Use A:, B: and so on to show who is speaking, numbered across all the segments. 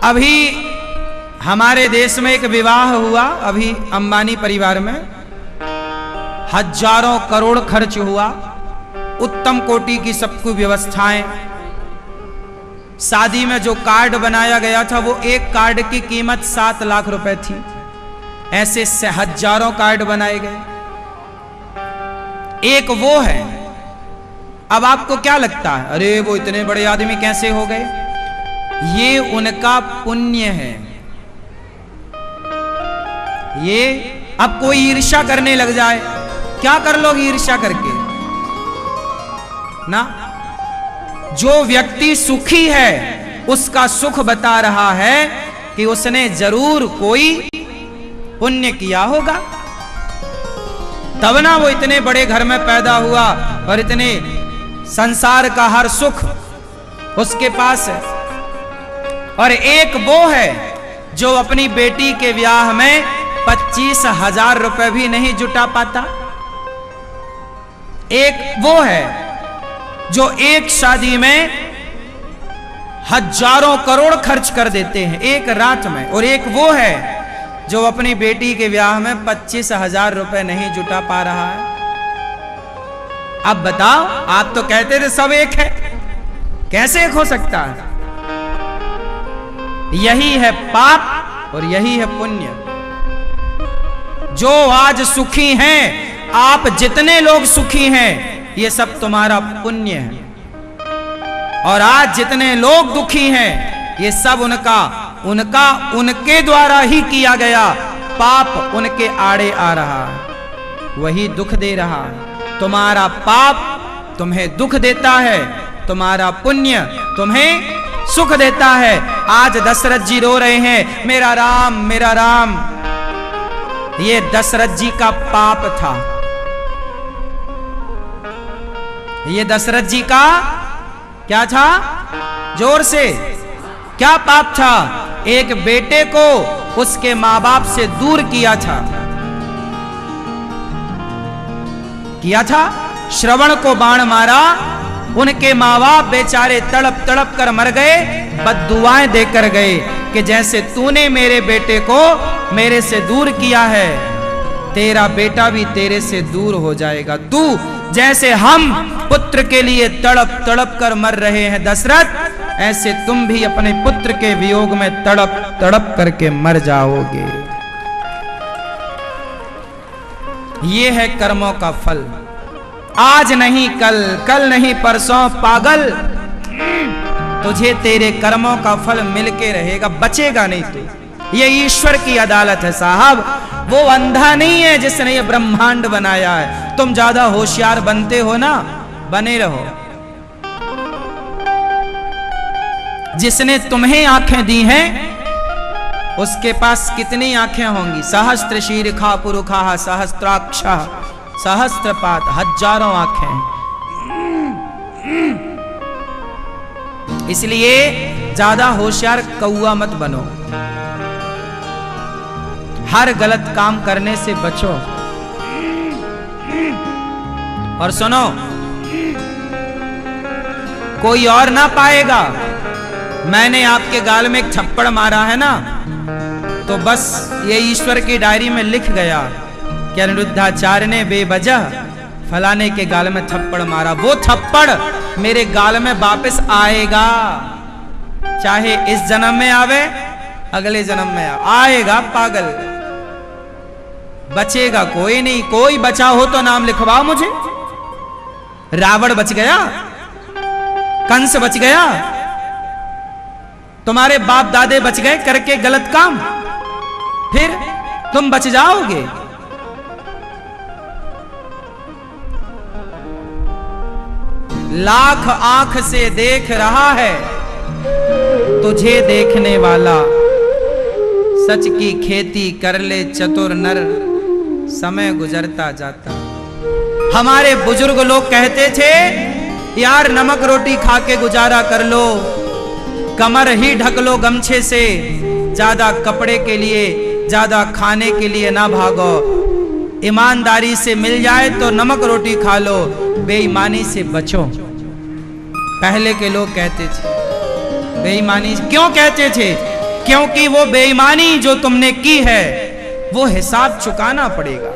A: अभी हमारे देश में एक विवाह हुआ, अभी अंबानी परिवार में हजारों करोड़ खर्च हुआ, उत्तम कोटि की सबकी व्यवस्थाएं। शादी में जो कार्ड बनाया गया था वो एक कार्ड की कीमत 7 लाख रुपए थी। ऐसे से हजारों कार्ड बनाए गए, एक वो है। अब आपको क्या लगता है, अरे वो इतने बड़े आदमी कैसे हो गए? ये उनका पुण्य है। ये अब कोई ईर्ष्या करने लग जाए, क्या कर लोगे ईर्ष्या करके ना? जो व्यक्ति सुखी है उसका सुख बता रहा है कि उसने जरूर कोई पुण्य किया होगा, तब ना वो इतने बड़े घर में पैदा हुआ और इतने संसार का हर सुख उसके पास है। और एक वो है जो अपनी बेटी के ब्याह में 25,000 रुपए भी नहीं जुटा पाता। एक वो है जो एक शादी में हजारों करोड़ खर्च कर देते हैं एक रात में, और एक वो है जो अपनी बेटी के ब्याह में 25,000 रुपए नहीं जुटा पा रहा है। अब बताओ, आप तो कहते थे सब एक है, कैसे एक हो सकता है? यही है पाप और यही है पुण्य। जो आज सुखी हैं, आप जितने लोग सुखी हैं, ये सब तुम्हारा पुण्य है। और आज जितने लोग दुखी हैं, ये सब उनके द्वारा ही किया गया पाप उनके आड़े आ रहा है, वही दुख दे रहा है। तुम्हारा पाप तुम्हें दुख देता है, तुम्हारा पुण्य तुम्हें सुख देता है। आज दशरथ जी रो रहे हैं, मेरा राम मेरा राम। ये दशरथ जी का पाप था। ये दशरथ जी का क्या था? जोर से, क्या पाप था? एक बेटे को उसके मां बाप से दूर किया था। श्रवण को बाण मारा, उनके मां बाप बेचारे तड़प तड़प कर मर गए, बद्दुआएं देकर गए कि जैसे तूने मेरे बेटे को मेरे से दूर किया है, तेरा बेटा भी तेरे से दूर हो जाएगा। तू जैसे हम पुत्र के लिए तड़प तड़प कर मर रहे हैं दशरथ, ऐसे तुम भी अपने पुत्र के वियोग में तड़प तड़प करके मर जाओगे। ये है कर्मों का फल। आज नहीं कल, कल नहीं परसों, पागल तुझे तेरे कर्मों का फल मिलके रहेगा, बचेगा नहीं तू। ये ईश्वर की अदालत है साहब। वो अंधा नहीं है जिसने ये ब्रह्मांड बनाया है। तुम ज्यादा होशियार बनते हो ना, बने रहो। जिसने तुम्हें आंखें दी हैं, उसके पास कितनी आंखें होंगी? सहस्त्र शीर्षा पुरुषा सहस्त्राक्ष सहस्त्रपाद, हजारों आंखें। इसलिए ज्यादा होशियार कौआ मत बनो, हर गलत काम करने से बचो। और सुनो, कोई और ना पाएगा। मैंने आपके गाल में एक थप्पड़ मारा है ना, तो बस ये ईश्वर की डायरी में लिख गया कि अनिरुद्धाचार्य ने बेवजह फलाने के गाल में थप्पड़ मारा। वो थप्पड़ मेरे गाल में वापस आएगा, चाहे इस जन्म में आवे, अगले जन्म में आएगा। पागल, बचेगा कोई नहीं। कोई बचा हो तो नाम लिखवाओ मुझे। रावण बच गया, कंस बच गया, तुम्हारे बाप दादे बच गए करके गलत काम, फिर तुम बच जाओगे? लाख आंख से देख रहा है तुझे देखने वाला, सच की खेती कर ले चतुर नर, समय गुजरता जाता। हमारे बुजुर्ग लोग कहते थे, यार नमक रोटी खा के गुजारा कर लो, कमर ही ढक लो गमछे से, ज्यादा कपड़े के लिए, ज्यादा खाने के लिए ना भागो। ईमानदारी से मिल जाए तो नमक रोटी खा लो, बेईमानी से बचो। पहले के लोग कहते थे। बेईमानी क्यों कहते थे? क्योंकि वो बेईमानी जो तुमने की है वो हिसाब चुकाना पड़ेगा।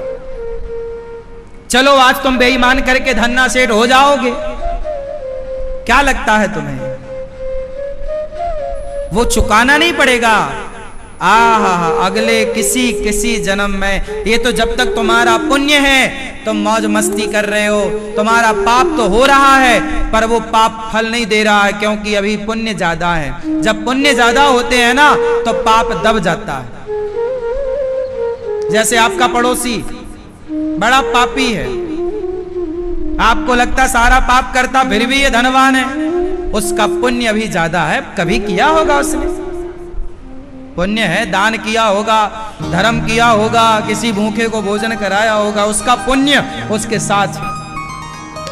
A: चलो आज तुम बेईमान करके धन्ना सेठ हो जाओगे, क्या लगता है तुम्हें? वो चुकाना नहीं पड़ेगा। अगले किसी जन्म में। ये तो जब तक तुम्हारा पुण्य है तुम मौज मस्ती कर रहे हो, तुम्हारा पाप तो हो रहा है पर वो पाप फल नहीं दे रहा है, क्योंकि अभी पुण्य ज्यादा है। जब पुण्य ज्यादा होते हैं ना तो पाप दब जाता है। जैसे आपका पड़ोसी बड़ा पापी है, आपको लगता सारा पाप करता फिर भी ये धनवान है, उसका पुण्य अभी ज्यादा है। कभी किया होगा उसने पुण्य है, दान किया होगा, धर्म किया होगा, किसी भूखे को भोजन कराया होगा, उसका पुण्य उसके साथ।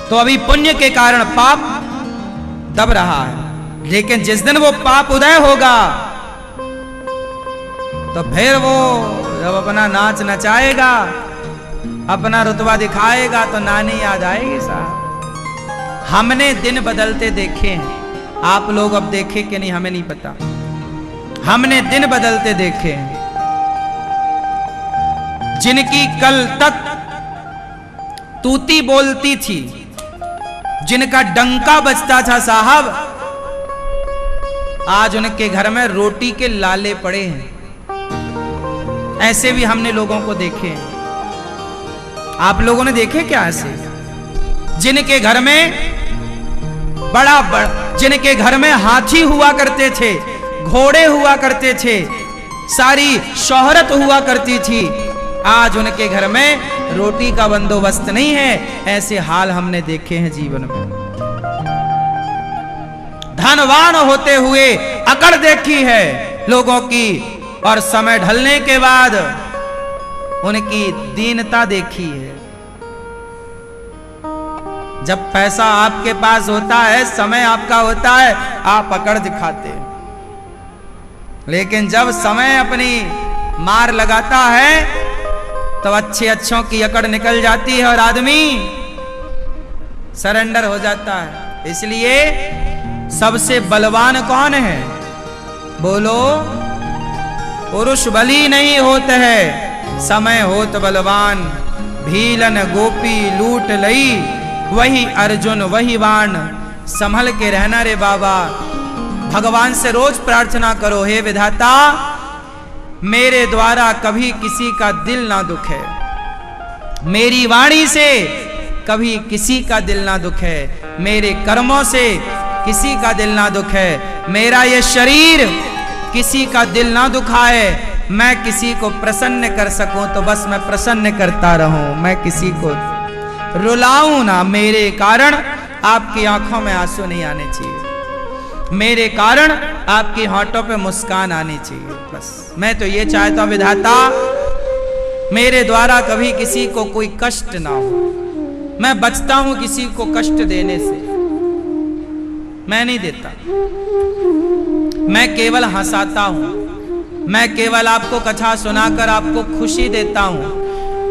A: तो अभी पुण्य के कारण पाप दब रहा है, लेकिन जिस दिन वो पाप उदय होगा तो फिर वो जब अपना नाच नचाएगा, अपना रुतबा दिखाएगा तो नानी याद आएगी। साहब हमने दिन बदलते देखे हैं, आप लोग अब देखे कि नहीं हमें नहीं पता। हमने दिन बदलते देखे हैं। जिनकी कल तक तूती बोलती थी, जिनका डंका बजता था साहब, आज उनके घर में रोटी के लाले पड़े हैं। ऐसे भी हमने लोगों को देखे हैं। आप लोगों ने देखे क्या ऐसे? जिनके घर में जिनके घर में हाथी हुआ करते थे, घोड़े हुआ करते थे, सारी शोहरत हुआ करती थी, आज उनके घर में रोटी का बंदोबस्त नहीं है। ऐसे हाल हमने देखे हैं जीवन में। धनवान होते हुए अकड़ देखी है लोगों की, और समय ढलने के बाद उनकी दीनता देखी है। जब पैसा आपके पास होता है, समय आपका होता है, आप अकड़ दिखाते हैं, लेकिन जब समय अपनी मार लगाता है तो अच्छों की अकड़ निकल जाती है और आदमी सरेंडर हो जाता है। इसलिए सबसे बलवान कौन है? बोलो। पुरुष बली नहीं होते है, समय होत बलवान। भीलन गोपी लूट लई, वही अर्जुन वही बाण। संभल के रहना रे बाबा। भगवान से रोज प्रार्थना करो, हे विधाता मेरे द्वारा कभी किसी का दिल ना दुखे, मेरी वाणी से कभी किसी का दिल ना दुखे, मेरे कर्मों से किसी का दिल ना दुखे, मेरा ये शरीर किसी का दिल ना दुखाए, मैं किसी को प्रसन्न कर सकूं तो बस मैं प्रसन्न करता रहूं, मैं किसी को रुलाऊं ना। मेरे कारण आपकी आंखों में आंसू नहीं आने चाहिए, मेरे कारण आपकी होठों पे मुस्कान आनी चाहिए। बस मैं तो ये चाहता हूं विधाता मेरे द्वारा कभी किसी को कोई कष्ट ना हो। मैं बचता हूं किसी को कष्ट देने से, मैं नहीं देता, मैं केवल हंसाता हूं, मैं केवल आपको कथा सुनाकर आपको खुशी देता हूं,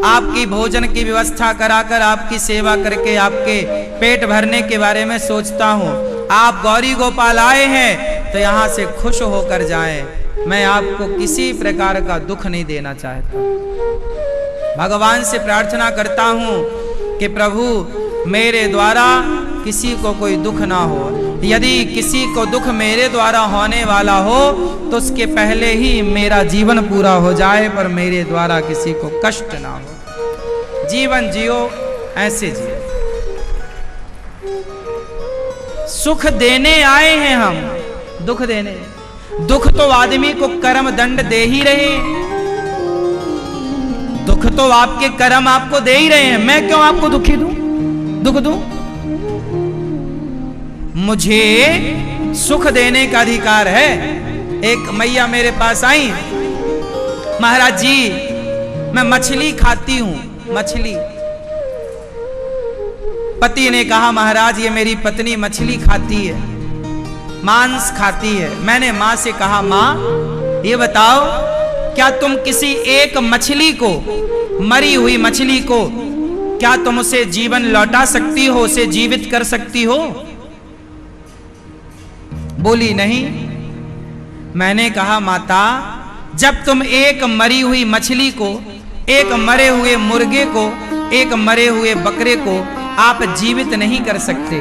A: आपकी भोजन की व्यवस्था कराकर आपकी सेवा करके आपके पेट भरने के बारे में सोचता हूं। आप गौरी गोपाल आए हैं तो यहां से खुश होकर जाएं, मैं आपको किसी प्रकार का दुख नहीं देना चाहता। भगवान से प्रार्थना करता हूं कि प्रभु मेरे द्वारा किसी को कोई दुख ना हो, यदि किसी को दुख मेरे द्वारा होने वाला हो तो उसके पहले ही मेरा जीवन पूरा हो जाए, पर मेरे द्वारा किसी को कष्ट ना हो। जीवन जियो ऐसे जियो। सुख देने आए हैं हम, दुख देने। दुख तो आदमी को कर्म दंड दे ही रहे हैं, दुख तो आपके कर्म आपको दे ही रहे हैं। मैं क्यों आपको दुखी दूं, दुख दूं? मुझे सुख देने का अधिकार है। एक मैया मेरे पास आई, महाराज जी मैं मछली खाती हूं, मछली। पति ने कहा महाराज ये मेरी पत्नी मछली खाती है, मांस खाती है। मैंने मां से कहा मां ये बताओ क्या तुम किसी एक मछली को, मरी हुई मछली को, क्या तुम उसे जीवन लौटा सकती हो, उसे जीवित कर सकती हो? बोली नहीं। मैंने कहा माता, जब तुम एक मरी हुई मछली को, एक मरे हुए मुर्गे को, एक मरे हुए बकरे को आप जीवित नहीं कर सकते,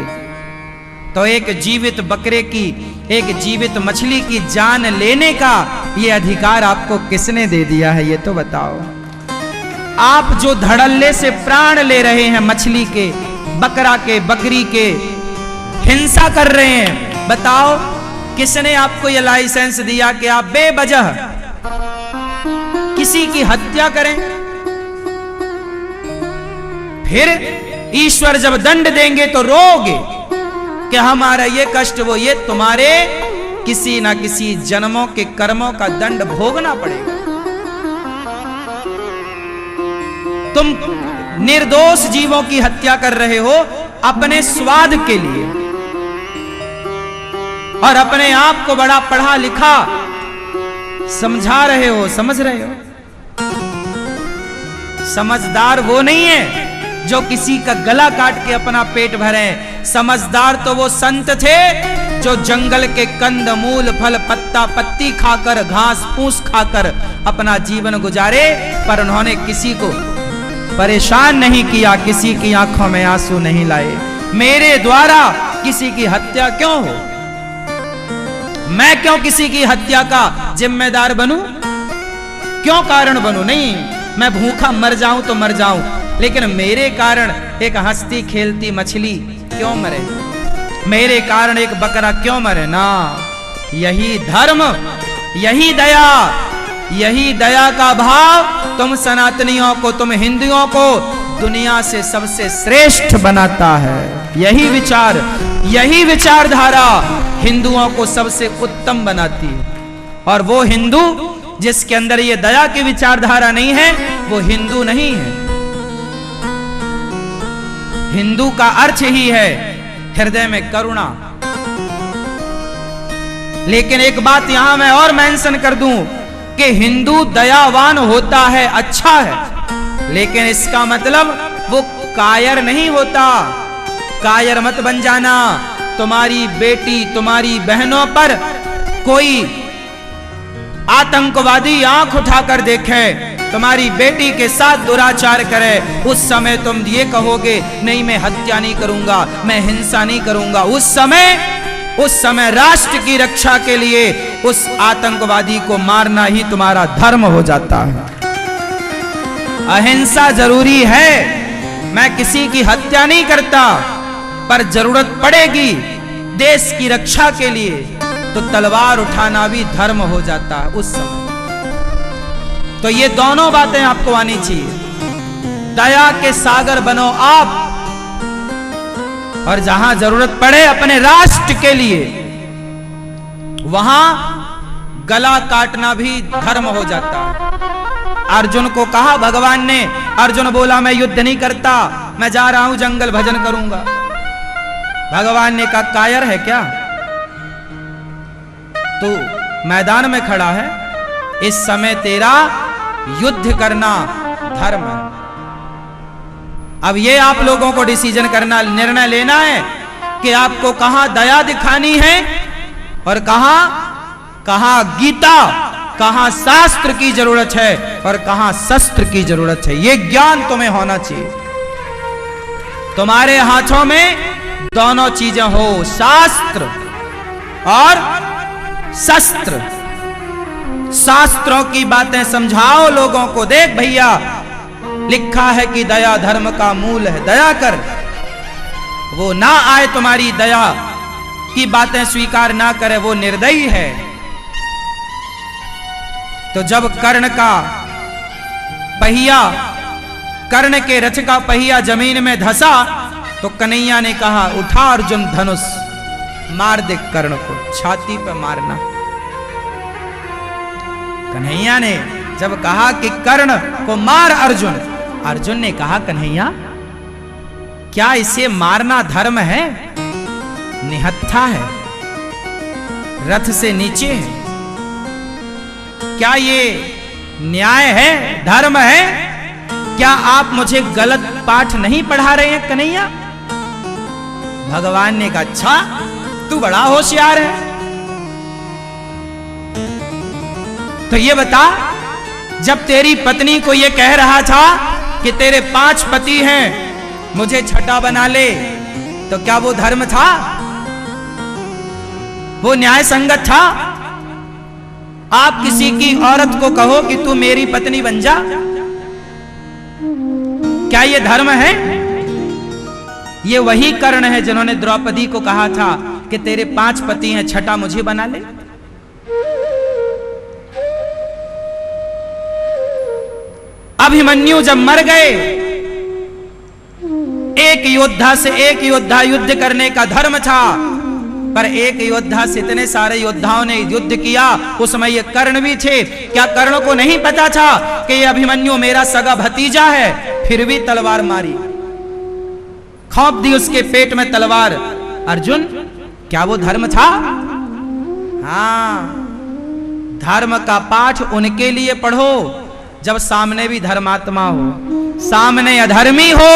A: तो एक जीवित बकरे की, एक जीवित मछली की जान लेने का ये अधिकार आपको किसने दे दिया है, ये तो बताओ। आप जो धड़ल्ले से प्राण ले रहे हैं मछली के, बकरा के, बकरी के, हिंसा कर रहे हैं, बताओ किसने आपको यह लाइसेंस दिया कि आप बेवजह किसी की हत्या करें? फिर ईश्वर जब दंड देंगे तो रोगे कि हमारा ये कष्ट, वो ये, तुम्हारे किसी ना किसी जन्मों के कर्मों का दंड भोगना पड़ेगा। तुम निर्दोष जीवों की हत्या कर रहे हो अपने स्वाद के लिए, और अपने आप को बड़ा पढ़ा लिखा समझा रहे हो, समझ रहे हो। समझदार वो नहीं है जो किसी का गला काट के अपना पेट भरे, समझदार तो वो संत थे जो जंगल के कंद मूल फल पत्ता पत्ती खाकर, घास फूस खाकर अपना जीवन गुजारे, पर उन्होंने किसी को परेशान नहीं किया, किसी की आंखों में आंसू नहीं लाए। मेरे द्वारा किसी की हत्या क्यों हो? मैं क्यों किसी की हत्या का जिम्मेदार बनूं? क्यों कारण बनूं? नहीं, मैं भूखा मर जाऊं तो मर जाऊं, लेकिन मेरे कारण एक हंसती खेलती मछली क्यों मरे? मेरे कारण एक बकरा क्यों मरे? ना, यही धर्म, यही दया, यही दया का भाव तुम सनातनियों को, तुम हिंदुओं को दुनिया से सबसे श्रेष्ठ बनाता है। यही विचार, यही विचारधारा हिंदुओं को सबसे उत्तम बनाती है। और वो हिंदू जिसके अंदर ये दया की विचारधारा नहीं है, वो हिंदू नहीं है। हिंदू का अर्थ ही है हृदय में करुणा। लेकिन एक बात यहां मैं और मेंशन कर दूं कि हिंदू दयावान होता है, अच्छा है, लेकिन इसका मतलब वो कायर नहीं होता। कायर मत बन जाना। तुम्हारी बेटी, तुम्हारी बहनों पर कोई आतंकवादी आंख उठाकर देखे, तुम्हारी बेटी के साथ दुराचार करे, उस समय तुम ये कहोगे नहीं मैं हत्या नहीं करूंगा, मैं हिंसा नहीं करूंगा। उस समय राष्ट्र की रक्षा के लिए उस आतंकवादी को मारना ही तुम्हारा धर्म हो जाता है। अहिंसा जरूरी है, मैं किसी की हत्या नहीं करता, पर जरूरत पड़ेगी देश की रक्षा के लिए तो तलवार उठाना भी धर्म हो जाता है उस समय। तो ये दोनों बातें आपको आनी चाहिए। दया के सागर बनो आप, और जहां जरूरत पड़े अपने राष्ट्र के लिए, वहां गला काटना भी धर्म हो जाता है। अर्जुन को कहा भगवान ने, अर्जुन बोला मैं युद्ध नहीं करता, मैं जा रहा हूं जंगल भजन करूंगा। भगवान ने कहा कायर है क्या? तू मैदान में खड़ा है, इस समय तेरा युद्ध करना धर्म है। अब ये आप लोगों को डिसीजन करना, निर्णय लेना है कि आपको कहां दया दिखानी है और कहां गीता, कहां शास्त्र की जरूरत है और कहां शस्त्र की जरूरत है। ये ज्ञान तुम्हें होना चाहिए। तुम्हारे हाथों में दोनों चीजें हो, शास्त्र और शस्त्र। शास्त्रों की बातें समझाओ लोगों को। देख भैया, लिखा है कि दया धर्म का मूल है, दया कर। वो ना आए तुम्हारी दया की बातें स्वीकार ना करे, वो निर्दयी है। तो जब कर्ण का पहिया, कर्ण के रथ का पहिया जमीन में धंसा तो कन्हैया ने कहा उठा अर्जुन धनुष, मार दे कर्ण को, छाती पे मारना। कन्हैया ने जब कहा कि कर्ण को मार अर्जुन, अर्जुन ने कहा कन्हैया क्या इसे मारना धर्म है? निहत्था है, रथ से नीचे है, क्या ये न्याय है, धर्म है? क्या आप मुझे गलत पाठ नहीं पढ़ा रहे हैं कन्हैया? भगवान ने कहा अच्छा तू बड़ा होशियार है, तो ये बता, जब तेरी पत्नी को ये कह रहा था कि तेरे 5 पति हैं, मुझे छठा बना ले, तो क्या वो धर्म था? वो न्याय संगत था? आप किसी की औरत को कहो कि तू मेरी पत्नी बन जा, क्या ये धर्म है? ये वही कर्ण है जिन्होंने द्रौपदी को कहा था कि तेरे 5 पति हैं, छठा मुझे बना ले। अभिमन्यु जब मर गए, एक योद्धा से एक योद्धा युद्ध करने का धर्म था, पर एक योद्धा से इतने सारे योद्धाओं ने युद्ध किया। उसमें ये कर्ण भी थे। क्या कर्ण को नहीं पता था कि ये अभिमन्यु मेरा सगा भतीजा है? फिर भी तलवार मारी, खौंप दी उसके पेट में तलवार। अर्जुन, क्या वो धर्म था? हाँ, धर्म का पाठ उनके लिए पढ़ो जब सामने भी धर्मात्मा हो। सामने अधर्मी हो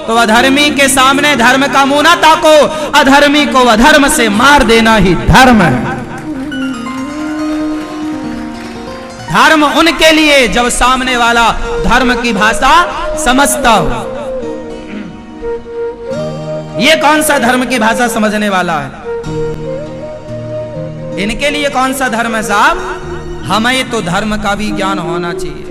A: तो अधर्मी के सामने धर्म का मुंह ना ताको, अधर्मी को अधर्म से मार देना ही धर्म है। धर्म उनके लिए जब सामने वाला धर्म की भाषा समझता हो। ये कौन सा धर्म की भाषा समझने वाला है? इनके लिए कौन सा धर्म है साहब? हमें तो धर्म का भी ज्ञान होना चाहिए।